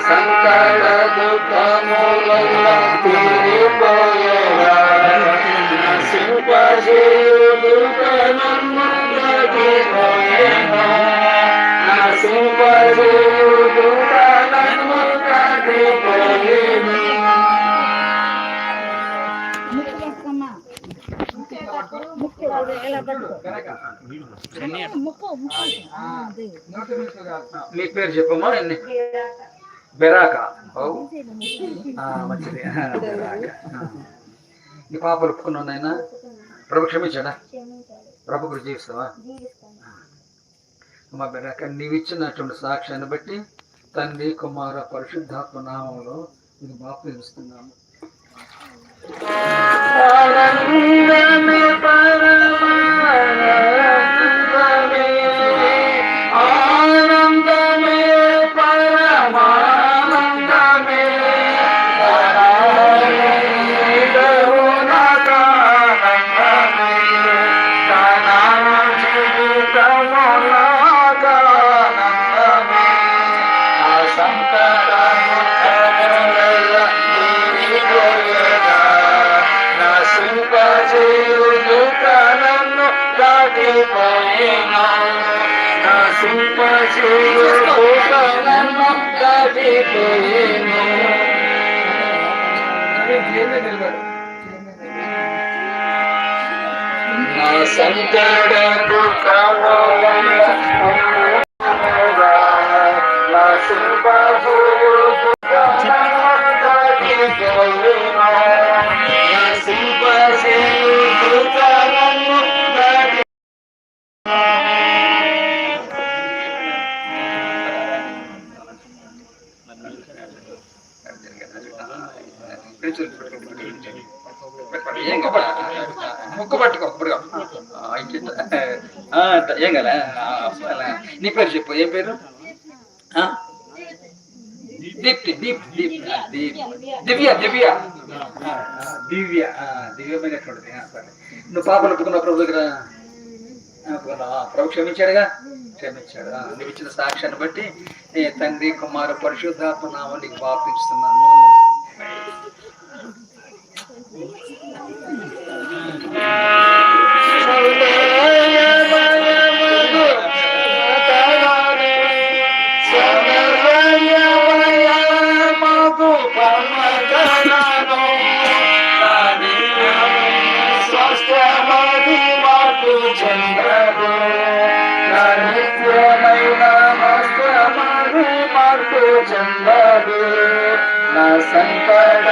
సంకట దుఃఖముల తీరిపోయేలా సింపజేయుదుగా నన్ను గతిపోయేలా సింపజేయుదుగా నన్ను గతిపోయేలా. మీ పేరు చెప్పమ్మా. బెరాక. మంచిది. నీ పాపలు ఒప్పుకున్నావు నాయన. ప్రభు క్షమించాడా? ప్రభు గురించి జీవిస్తావా? అమ్మా బెరాక, నీవిచ్చినటువంటి సాక్ష్యాన్ని బట్టి తండ్రి కుమార పరిశుద్ధాత్మ నామంలో నీకు బాప్తిస్తున్నాము. నా సంకట ముక్కు పట్టుకో. ఏం కదా. నీ పేరు చెప్పు. ఏం పేరు? దీప్తి. దివ్య. దివ్యమైనటువంటిది. నువ్వు పాపలు ఒప్పుకున్న ప్రభు దగ్గర ప్రభు క్షమించాడుగా. క్షమించాడు. నువ్వు ఇచ్చిన సాక్ష్యాన్ని బట్టి తండ్రి కుమార పరిశుద్ధాత్మ నామం నీకు బాప్తిస్తున్నాను. నా సంకట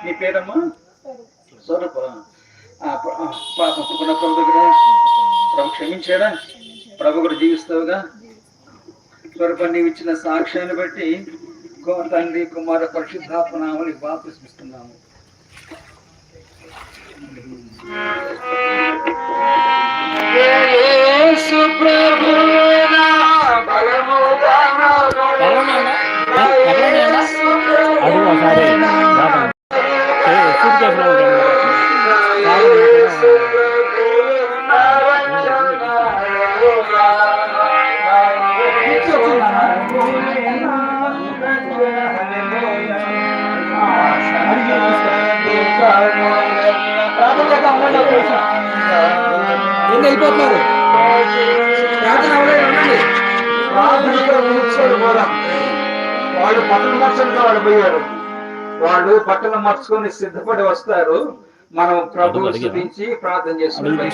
నీ పేరమ్మా? స్వరూప. పాప ప్రభు దగ్గర ప్రభు క్షమించాడా? ప్రభు కూడా జీవిస్తావుగా. స్వరూప, నీవు ఇచ్చిన సాక్ష్యాన్ని బట్టి తండ్రి కుమార పరిశుద్ధాత్మ నామమున బాప్తిస్మిస్తున్నాము. యేసు ప్రభువా బలముగా వెళ్ళిపోతున్నారు. వాళ్ళు పట్టణం మార్చడానికి వాళ్ళు పోయారు. వాళ్ళు పట్టణం మార్చుకొని సిద్ధపడి వస్తారు. మనం ప్రభువు స్తుతించి ప్రార్థన చేసుకుంటాం.